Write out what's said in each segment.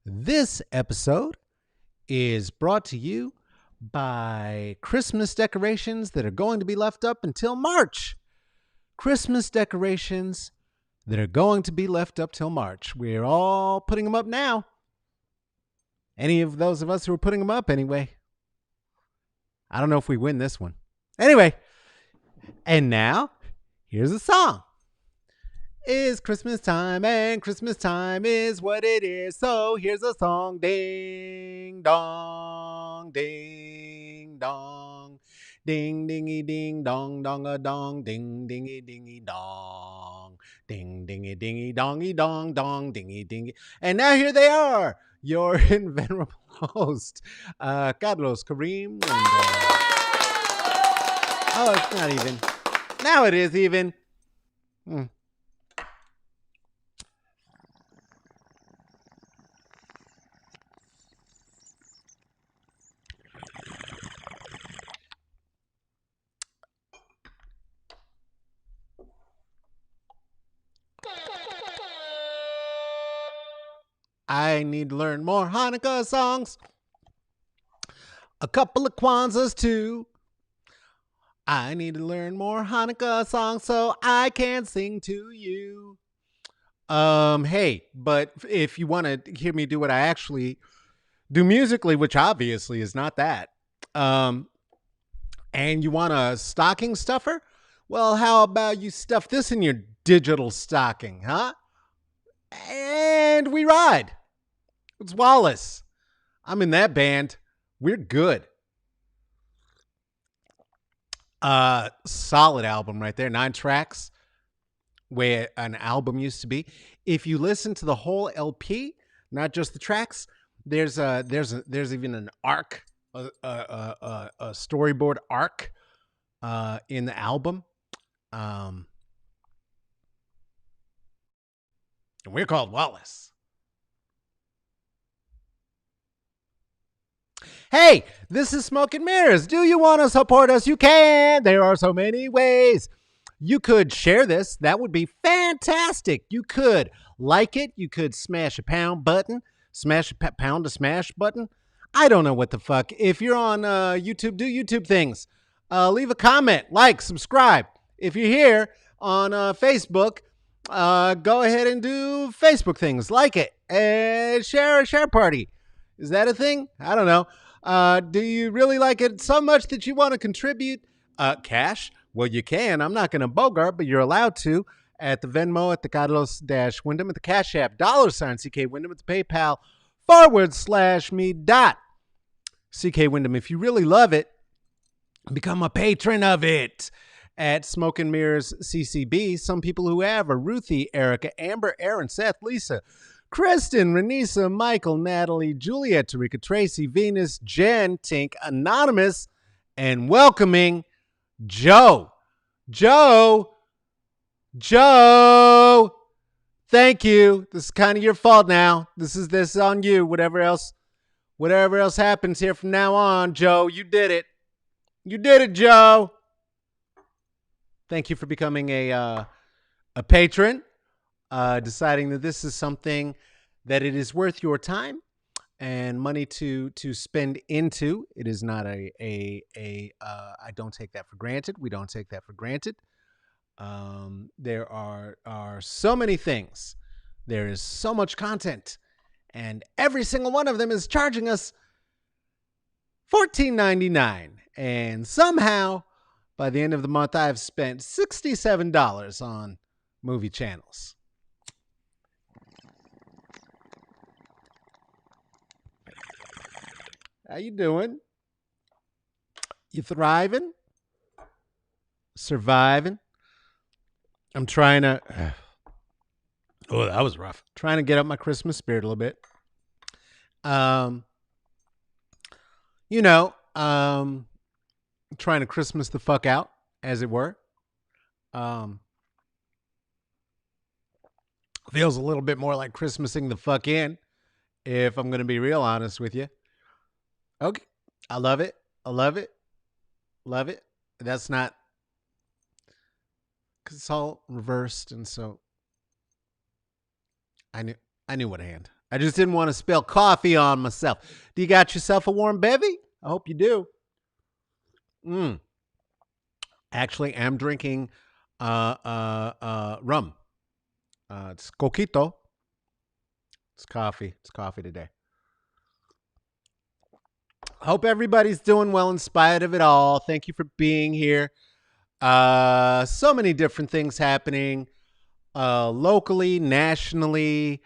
This episode is brought to you by Christmas decorations that are going to be left up until March. Christmas decorations that are going to be left up till March. We're all putting them up now. Any of those of us who are putting them up anyway. I don't know if we win this one. Anyway, and now here's a song. It's Christmas time and Christmas time is what it is. So here's a song. Ding dong, ding dong. Ding dingy ding dong dong a dong. Ding dingy dingy dong. Ding dingy dingy dongy dong dong dingy dingy. And now here they are. Your invenerable host, Carlos Kareem. Oh, it's not even. Now it is even. I need to learn more Hanukkah songs. A couple of Kwanzas too. I need to learn more Hanukkah songs so I can sing to you. Hey, but if you want to hear me do what I actually do musically, which obviously is not that, and you want a stocking stuffer, well, how about you stuff this in your digital stocking, huh? And we ride. It's Wallace. I'm in that band. We're good. Solid album right there. 9 tracks, where an album used to be. If you listen to the whole LP, not just the tracks, there's even an arc, a storyboard arc in the album. And we're called Wallace. Hey, this is Smoke and Mirrors. Do you want to support us? You can. There are so many ways. You could share this. That would be fantastic. You could like it. You could smash a pound button. Smash a pound to smash button. I don't know what the fuck. If you're on YouTube, do YouTube things. Leave a comment, like, subscribe. If you're here on Facebook, go ahead and do Facebook things. Like it and share a share party. Is that a thing? I don't know. Do you really like it so much that you want to contribute cash? Well, you can. I'm not going to bogart, but you're allowed to at the Venmo, at the Carlos-Wyndham, at the Cash App, $ CK Wyndham, at the PayPal, /me dot CK Wyndham. If you really love it, become a patron of it at Smoke and Mirrors CCB. Some people who have are Ruthie, Erica, Amber, Aaron, Seth, Lisa, Kristen, Renisa, Michael, Natalie, Juliet, Tarika, Tracy, Venus, Jen, Tink, Anonymous, and welcoming Joe. Joe. Thank you. This is kind of your fault now. This is on you. Whatever else happens here from now on, Joe, you did it. You did it, Joe. Thank you for becoming a patron. Deciding that this is something that it is worth your time and money to spend into. It is not I don't take that for granted. We don't take that for granted. There are so many things. There is so much content, and every single one of them is charging us $14.99. And somehow, by the end of the month, I've spent $67 on movie channels. How you doing? You thriving? Surviving? I'm trying to... Oh, that was rough. Trying to get up my Christmas spirit a little bit. Trying to Christmas the fuck out, as it were. Feels a little bit more like Christmasing the fuck in, if I'm going to be real honest with you. Okay. I love it. Love it. That's not, because it's all reversed, and so I knew what hand. I just didn't want to spill coffee on myself. Do you got yourself a warm bevy? I hope you do. Actually, I'm drinking rum. It's coquito. It's coffee. It's coffee today. Hope everybody's doing well in spite of it all. Thank you for being here. So many different things happening locally, nationally,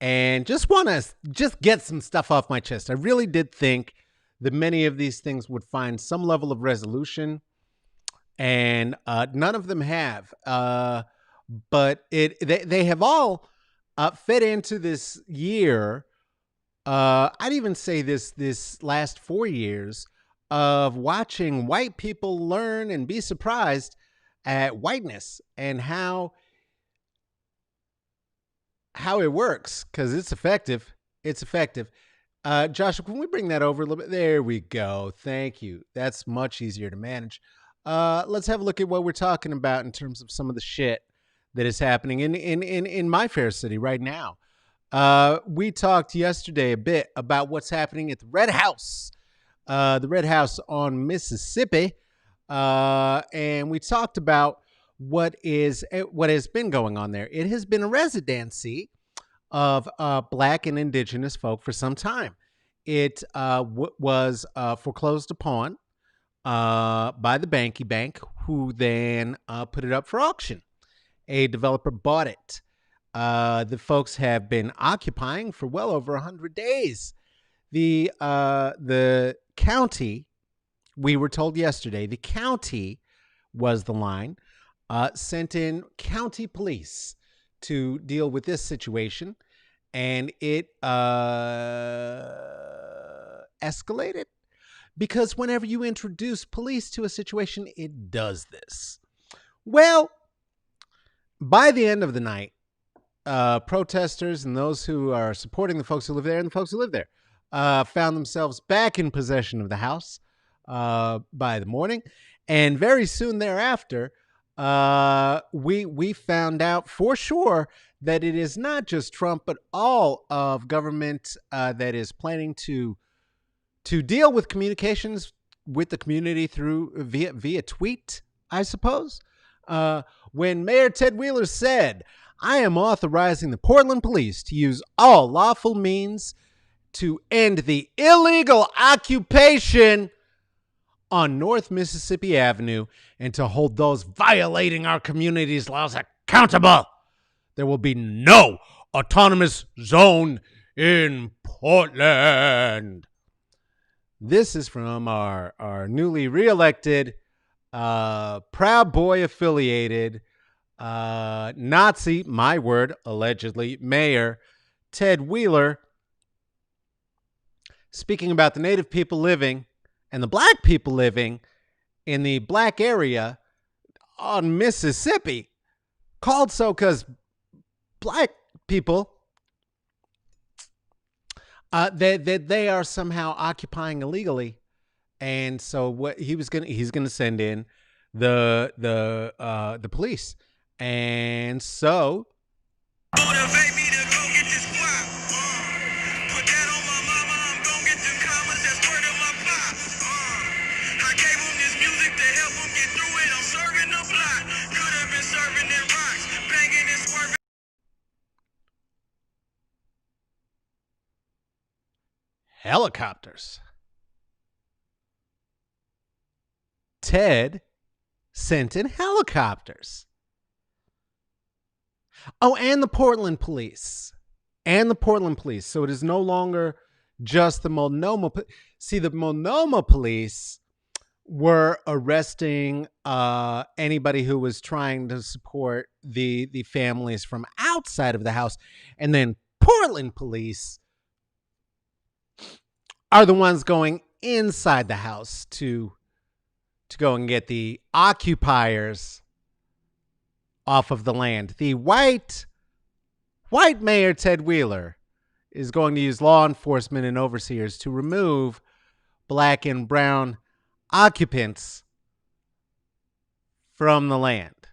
and just want to just get some stuff off my chest. I really did think that many of these things would find some level of resolution, and none of them have. But they have all fed into this year. I'd even say this last 4 years of watching white people learn and be surprised at whiteness and how it works, because it's effective. It's effective. Joshua, can we bring that over a little bit? There we go. Thank you. That's much easier to manage. Let's have a look at what we're talking about in terms of some of the shit that is happening in my fair city right now. We talked yesterday a bit about what's happening at the Red House on Mississippi, and we talked about what has been going on there. It has been a residency of Black and Indigenous folk for some time. It was foreclosed upon by the Banky Bank, who then put it up for auction. A developer bought it. The folks have been occupying for well over 100 days. The county, we were told yesterday, the county was the line, sent in county police to deal with this situation, and it escalated because whenever you introduce police to a situation, it does this. Well, by the end of the night, protesters and those who are supporting the folks who live there and the folks who live there found themselves back in possession of the house by the morning. And very soon thereafter, we found out for sure that it is not just Trump, but all of government that is planning to deal with communications with the community through via tweet, I suppose. When Mayor Ted Wheeler said, "I am authorizing the Portland police to use all lawful means to end the illegal occupation on North Mississippi Avenue and to hold those violating our community's laws accountable. There will be no autonomous zone in Portland." This is from our newly reelected, Proud Boy affiliated, Nazi, my word, allegedly, Mayor Ted Wheeler, speaking about the Native people living and the Black people living in the Black area on Mississippi, called so because Black people, they are somehow occupying illegally, and so what he's gonna send in the police, and so motivate me to go get this guap. Put that on my mama, I'm gon' get them commas, that's word of my pop. I gave him this music to help him get through it. I'm serving the block. Could have been serving in rocks, banging and swerving. Helicopters. Ted sent in helicopters. Oh, and the Portland police. So it is no longer just the Multnomah. See, the Multnomah police were arresting anybody who was trying to support the families from outside of the house. And then Portland police are the ones going inside the house to go and get the occupiers off of the land. The white Mayor Ted Wheeler is going to use law enforcement and overseers to remove Black and brown occupants from the land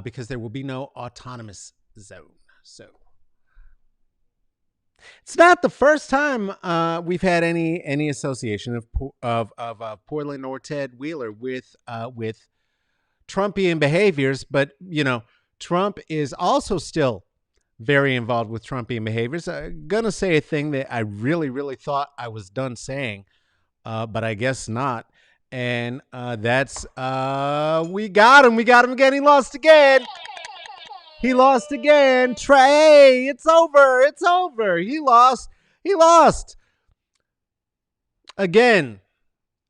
because there will be no autonomous zone. So It's not the first time we've had any association of Portland or Ted Wheeler with Trumpian behaviors, but Trump is also still very involved with Trumpian behaviors. Gonna say a thing that I really thought I was done saying, but I guess not. And that's we got him. We got him again. He lost again. He lost again. Trey, it's over. It's over. He lost. He lost again.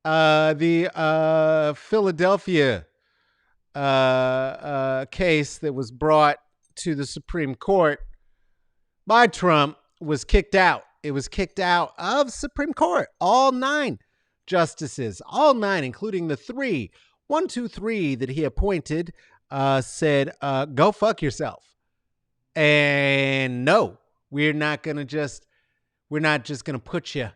The Philadelphia case that was brought to the Supreme Court by Trump was kicked out. It was kicked out of Supreme Court. All 9 justices, all 9, including the 3, 1, 2, 3 that he appointed, said, "Go fuck yourself." And no, we're not just gonna put you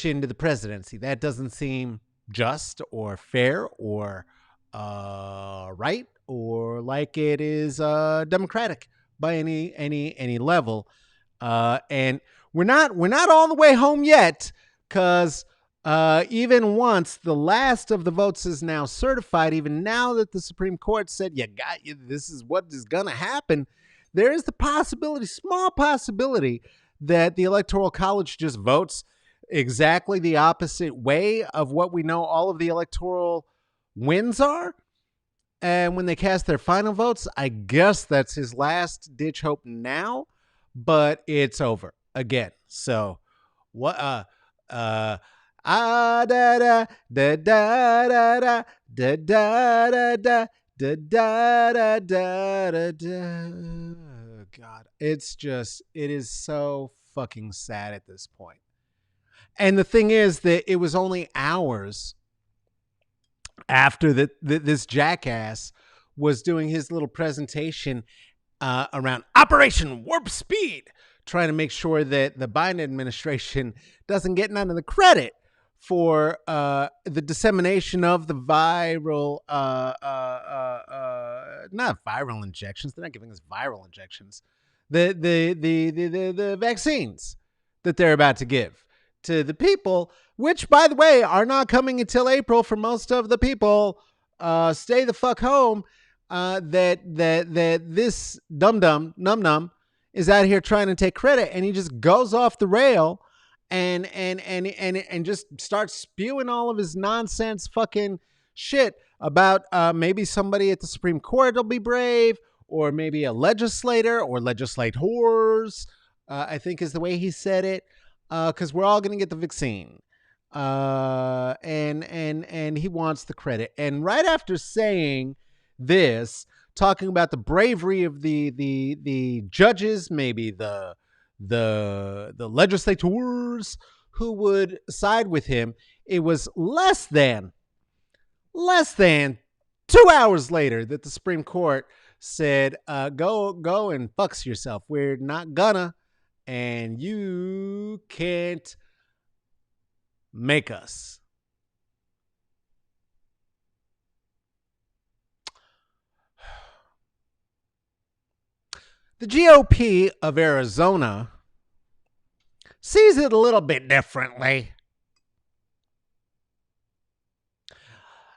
into the presidency. That doesn't seem just or fair or right or like it is democratic by any level. And we're not all the way home yet, because even once the last of the votes is now certified, even now that the Supreme Court said this is what is gonna happen, there is the possibility, small possibility, that the Electoral College just votes exactly the opposite way of what we know all of the electoral wins are. And when they cast their final votes, I guess that's his last ditch hope now, but it's over again. So what da da da da da da da da da da da da da. God, it is so fucking sad at this point. And the thing is that it was only hours after this jackass was doing his little presentation around Operation Warp Speed, trying to make sure that the Biden administration doesn't get none of the credit for the dissemination of the viral, not viral injections. They're not giving us viral injections. The vaccines that they're about to give to the people, which, by the way, are not coming until April for most of the people. Stay the fuck home. That this num is out here trying to take credit, and he just goes off the rail and just starts spewing all of his nonsense fucking shit about maybe somebody at the Supreme Court will be brave, or maybe a legislator or legislators, I think is the way he said it, because we're all going to get the vaccine. And he wants the credit. And right after saying this, talking about the bravery of the judges, maybe the legislators who would side with him, it was less than 2 hours later that the Supreme Court said, go and fucks yourself. We're not gonna, and you can't make us. The GOP of Arizona sees it a little bit differently.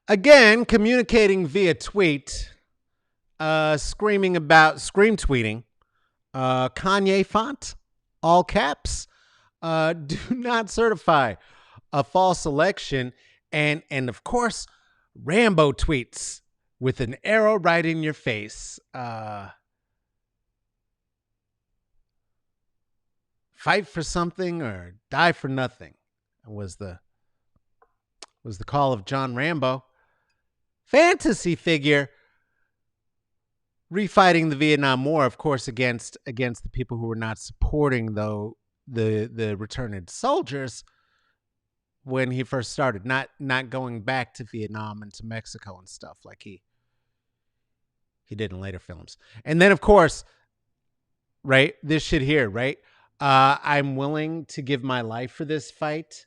Again, communicating via tweet, scream tweeting, Kanye font, all caps, do not certify a false election, and of course, Rambo tweets with an arrow right in your face. Fight for something or die for nothing was the call of John Rambo. Fantasy figure refighting the Vietnam War, of course, against the people who were not supporting the returned soldiers when he first started, not going back to Vietnam and to Mexico and stuff like he did in later films. And then, of course, right, this shit here, right? I'm willing to give my life for this fight.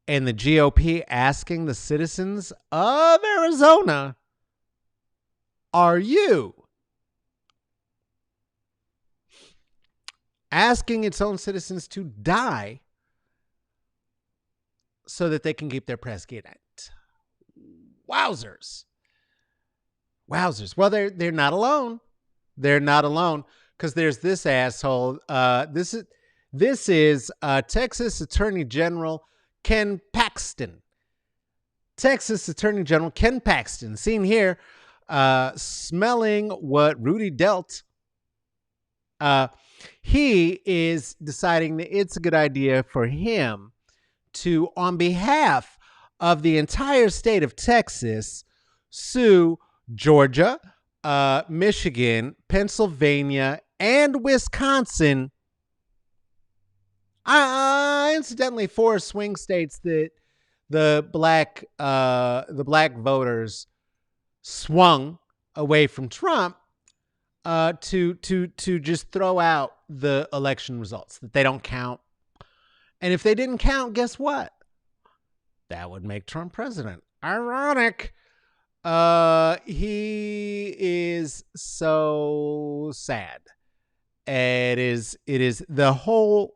And the GOP asking the citizens of Arizona, are you asking its own citizens to die so that they can keep their president. Wowzers. Wowzers. Well, they're not alone. They're not alone because there's this asshole. This is Texas Attorney General Ken Paxton. Texas Attorney General Ken Paxton, seen here, smelling what Rudy dealt. He is deciding that it's a good idea for him to, on behalf of the entire state of Texas, sue Georgia, Michigan, Pennsylvania, and Wisconsin. Incidentally, 4 swing states that the black voters swung away from Trump to just throw out the election results, that they don't count. And if they didn't count, guess what? That would make Trump president. Ironic. He is so sad. It is the whole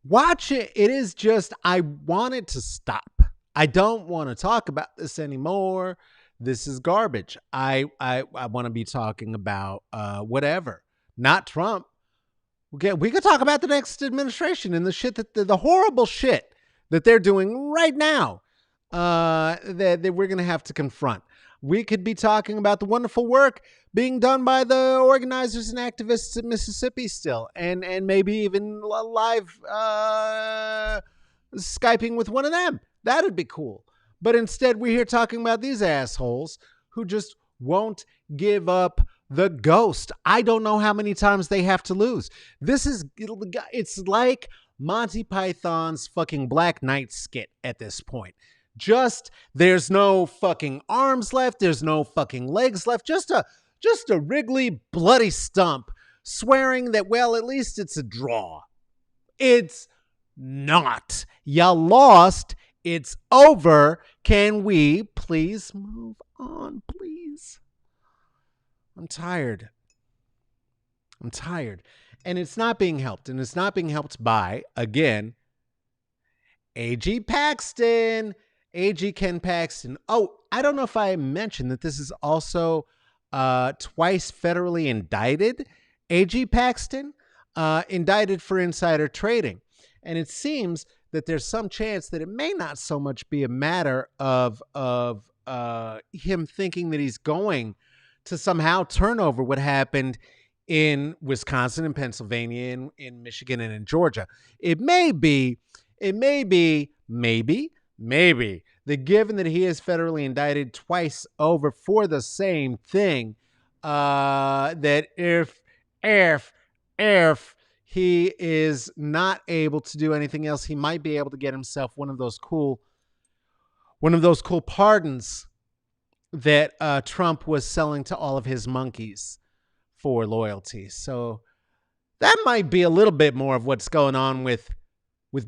watch it. It is just, I want it to stop. I don't want to talk about this anymore. This is garbage. I want to be talking about whatever, not Trump. Okay, we could talk about the next administration and the shit that the horrible shit that they're doing right now that we're going to have to confront. We could be talking about the wonderful work being done by the organizers and activists in Mississippi still, and maybe even live Skyping with one of them. That'd be cool. But instead, we're here talking about these assholes who just won't give up the ghost. I don't know how many times they have to lose. It's like Monty Python's fucking Black Knight skit at this point. Just, there's no fucking arms left. There's no fucking legs left. Just a wriggly, bloody stump swearing that, well, at least it's a draw. It's not. You lost. It's over. Can we please move on, please? I'm tired. And it's not being helped. And it's not being helped by, again, AG Paxton. AG Ken Paxton. Oh, I don't know if I mentioned that this is also twice federally indicted. AG Paxton, indicted for insider trading. And it seems that there's some chance that it may not so much be a matter of him thinking that he's going to somehow turn over what happened in Wisconsin and Pennsylvania and in Michigan and in Georgia. It may be, that given that he is federally indicted twice over for the same thing, that if he is not able to do anything else, he might be able to get himself one of those cool pardons that Trump was selling to all of his monkeys for loyalty. So that might be a little bit more of what's going on with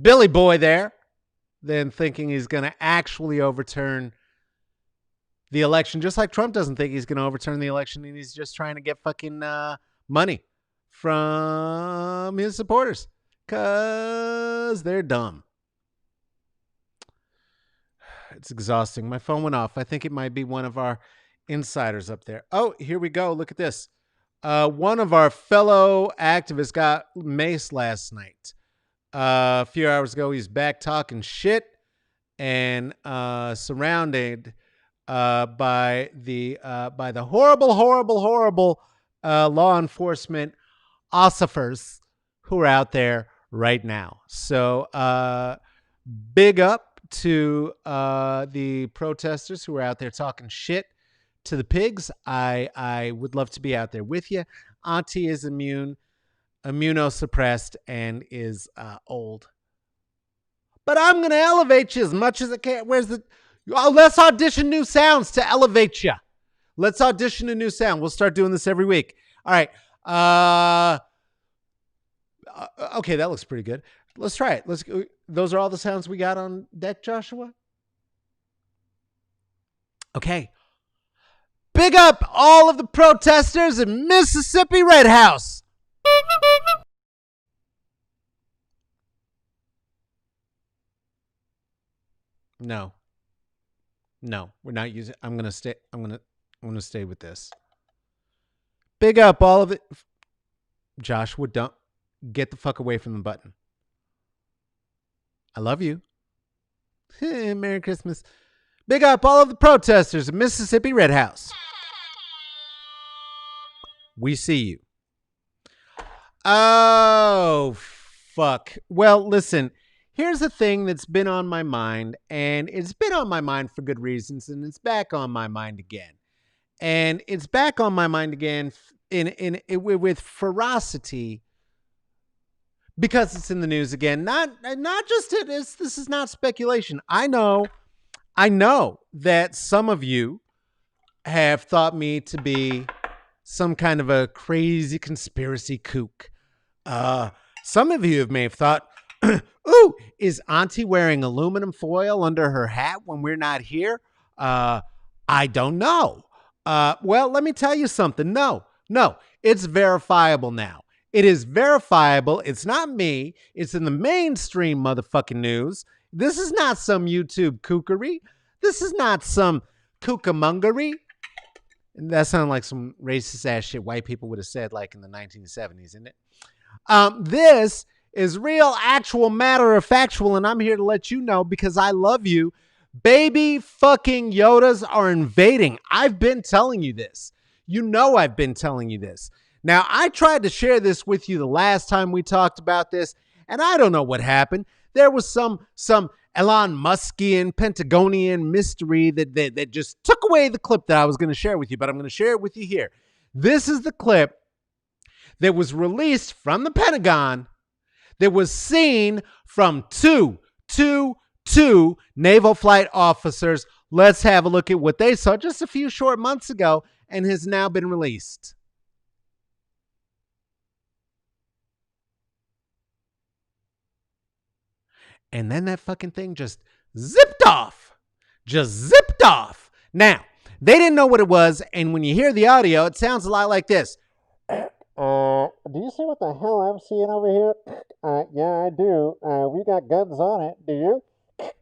Billy Boy there than thinking he's going to actually overturn the election, just like Trump doesn't think he's going to overturn the election, and he's just trying to get fucking money from his supporters because they're dumb. It's exhausting. My phone went off. I think it might be one of our insiders up there. Oh, here we go. Look at this. One of our fellow activists got maced last night. A few hours ago, he's back talking shit and surrounded by the horrible law enforcement philosophers who are out there right now. So big up to the protesters who are out there talking shit to the pigs. I would love to be out there with you. Auntie is immunosuppressed and is old. But I'm going to elevate you as much as I can. Let's audition new sounds to elevate you. Let's audition a new sound. We'll start doing this every week. All right. Okay, that looks pretty good. Let's try it. Those are all the sounds we got on deck, Joshua. Okay. Big up all of the protesters in Mississippi Red House. No, no, we're not using. I'm gonna stay. I'm gonna stay with this. Big up all of it. Joshua, don't get the fuck away from the button. I love you. Merry Christmas. Big up all of the protesters in Mississippi Red House. We see you. Oh, fuck. Well, listen, here's the thing that's been on my mind, and it's been on my mind for good reasons, and it's back on my mind again. And it's back on my mind again with ferocity because it's in the news again. Not just it is. This is not speculation. I know that some of you have thought me to be some kind of a crazy conspiracy kook. Some of you may have thought, ooh, is Auntie wearing aluminum foil under her hat when we're not here? I don't know. Well, let me tell you something. No, it's verifiable now. It is verifiable. It's not me. It's in the mainstream motherfucking news. This is not some YouTube kookery. This is not some kookamongery. That sounded like some racist ass shit white people would have said like in the 1970s, isn't it? This is real, actual, matter of factual, and I'm here to let you know because I love you. Baby fucking Yodas are invading. I've been telling you this. You know I've been telling you this. Now, I tried to share this with you the last time we talked about this, and I don't know what happened. There was some Elon Muskian, Pentagonian mystery that just took away the clip that I was going to share with you, but I'm going to share it with you here. This is the clip that was released from the Pentagon that was seen from two naval flight officers. Let's have a look at what they saw just a few short months ago and has now been released. And then that fucking thing just zipped off. Now, they didn't know what it was, and when you hear the audio, it sounds a lot like this. Do you see what the hell I'm seeing over here? Yeah, I do. We got guns on it. Do you?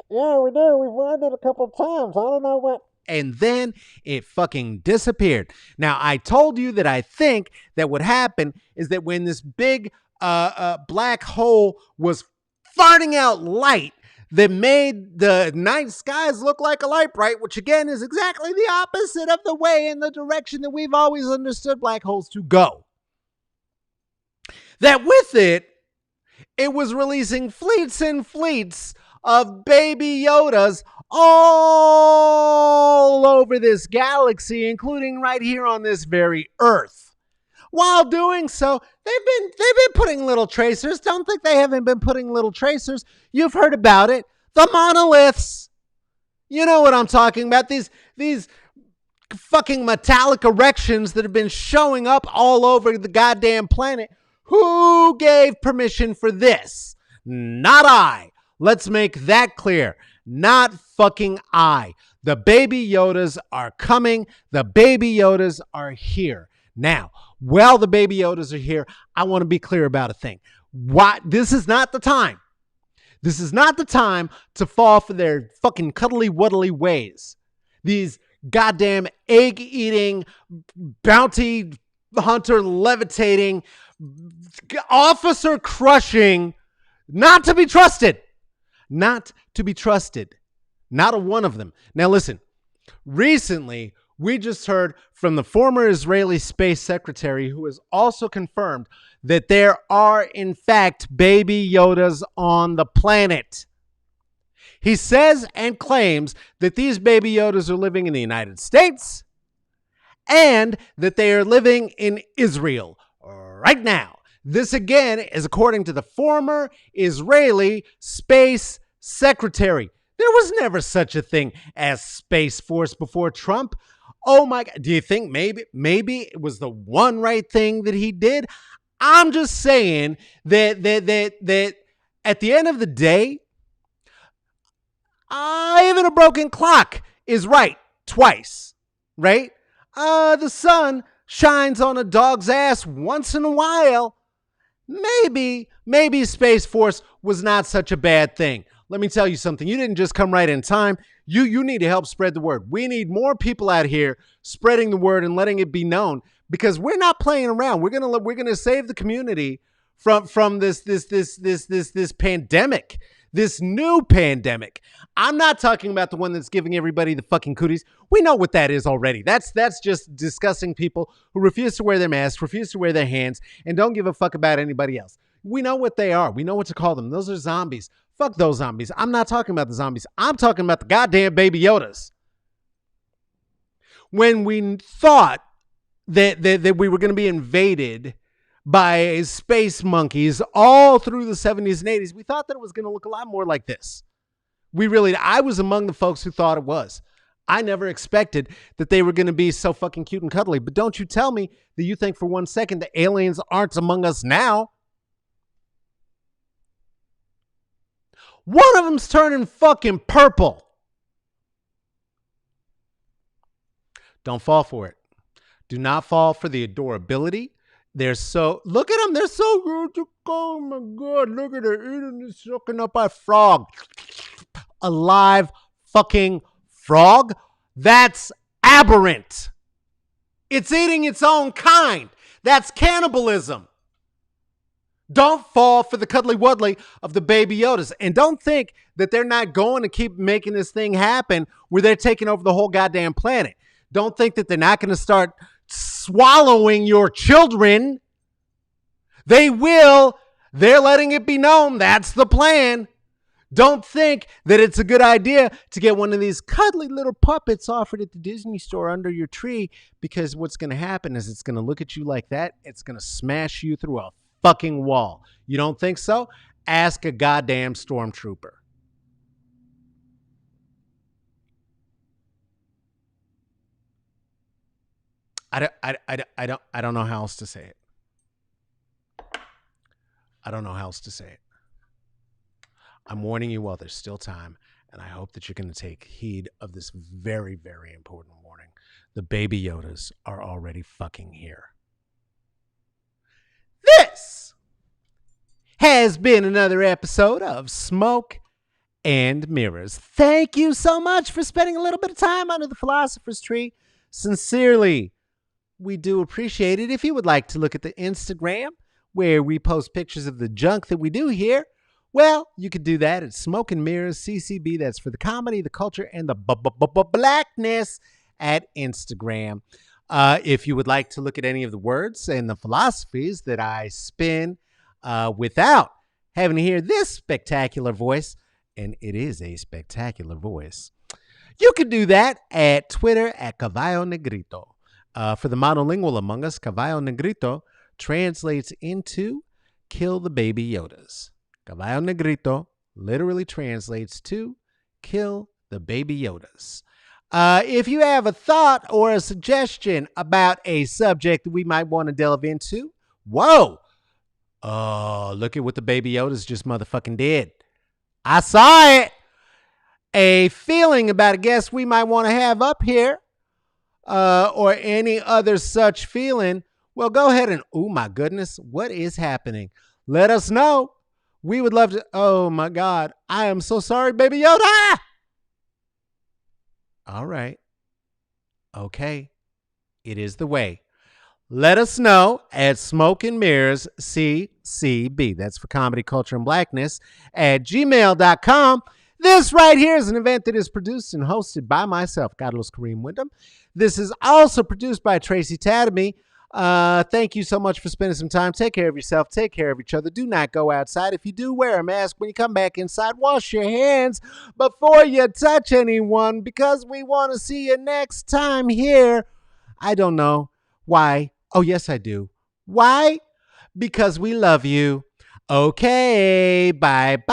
Yeah, we do. We've run it a couple of times. I don't know what. And then it fucking disappeared. Now, I told you that I think that what happened is that when this big black hole was farting out light that made the night skies look like a light bright, which again is exactly the opposite of the way in the direction that we've always understood black holes to go. That with it was releasing fleets and fleets of Baby Yodas all over this galaxy, including right here on this very Earth. While doing so, they've been putting little tracers. Don't think they haven't been putting little tracers. You've heard about it. The monoliths. You know what I'm talking about. These fucking metallic erections that have been showing up all over the goddamn planet. Who gave permission for this? Not I. Let's make that clear. Not fucking I. The Baby Yodas are coming. The Baby Yodas are here. Now, while the Baby Yodas are here, I want to be clear about a thing. This is not the time. This is not the time to fall for their fucking cuddly-wuddly ways. These goddamn egg-eating, bounty hunter levitating, officer crushing, not to be trusted. Not to be trusted. Not a one of them. Now listen, recently we just heard from the former Israeli space secretary who has also confirmed that there are in fact Baby Yodas on the planet. He says and claims that these Baby Yodas are living in the United States and that they are living in Israel right now. This again is according to the former Israeli space secretary. There was never such a thing as Space Force before Trump. Oh my God. Do you think maybe it was the one right thing that he did? I'm just saying that at the end of the day, even a broken clock is right twice, right? The sun shines on a dog's ass once in a while. Maybe Space Force was not such a bad thing. let me tell you something. You didn't just come right in time. You need to help spread the word. We need more people out here spreading the word and letting it be known, because we're not playing around. We're gonna save the community from this pandemic, this new pandemic. I'm not talking about the one that's giving everybody the fucking cooties. We know what that is already. That's just disgusting people who refuse to wear their masks, refuse to wear their hands, and don't give a fuck about anybody else. We know what they are. We know what to call them. Those are zombies. Fuck those zombies. I'm not talking about the zombies. I'm talking about the goddamn Baby Yodas. When we thought that we were going to be invaded by space monkeys all through the 70s and 80s, we thought that it was going to look a lot more like this. I was among the folks who thought it was. I never expected that they were going to be so fucking cute and cuddly. But don't you tell me that you think for 1 second the aliens aren't among us now. One of them's turning fucking purple. Don't fall for it. Do not fall for the adorability. Look at them. They're so good. Oh my God. Look at her eating and sucking up a frog. A live fucking frog? That's aberrant. It's eating its own kind. That's cannibalism. Don't fall for the cuddly wuddly of the Baby Yodas. And don't think that they're not going to keep making this thing happen where they're taking over the whole goddamn planet. Don't think that they're not going to start swallowing your children. They will. They're letting it be known. That's the plan. Don't think that it's a good idea to get one of these cuddly little puppets offered at the Disney store under your tree, because what's going to happen is it's going to look at you like that. It's going to smash you through a fucking wall. You don't think so? Ask a goddamn stormtrooper. I don't know how else to say it. I don't know how else to say it. I'm warning you while there's still time, and I hope that you're going to take heed of this very, very important warning. The Baby Yodas are already fucking here. This has been another episode of Smoke and Mirrors. Thank you so much for spending a little bit of time under the philosopher's tree. Sincerely, we do appreciate it. If you would like to look at the Instagram, where we post pictures of the junk that we do here, well, you could do that at Smoke and Mirrors CCB. That's for the comedy, the culture, and the blackness at Instagram. If you would like to look at any of the words and the philosophies that I spin without having to hear this spectacular voice, and it is a spectacular voice, you could do that at Twitter at Caballo Negrito. For the monolingual among us, Caballo Negrito translates into kill the Baby Yodas. Caballo Negrito literally translates to kill the Baby Yodas. If you have a thought or a suggestion about a subject that we might want to delve into, whoa, oh, look at what the Baby Yodas just motherfucking did. I saw it. A feeling about a guest we might want to have up here, or any other such feeling, well, go ahead and, oh my goodness, what is happening? Let us know. We would love to. Oh my God. I am so sorry, Baby Yoda. All right. Okay. It is the way. Let us know at Smoke and Mirrors CCB. That's for comedy, culture, and blackness at gmail.com. This right here is an event that is produced and hosted by myself, Carlos Kareem Wyndham. This is also produced by Tracy Tadamy. Thank you so much for spending some time. Take care of yourself. Take care of each other. Do not go outside. If you do, wear a mask. When you come back inside, wash your hands before you touch anyone, because we want to see you next time here. I don't know why. Oh, yes, I do. Why? Because we love you. Okay, bye-bye.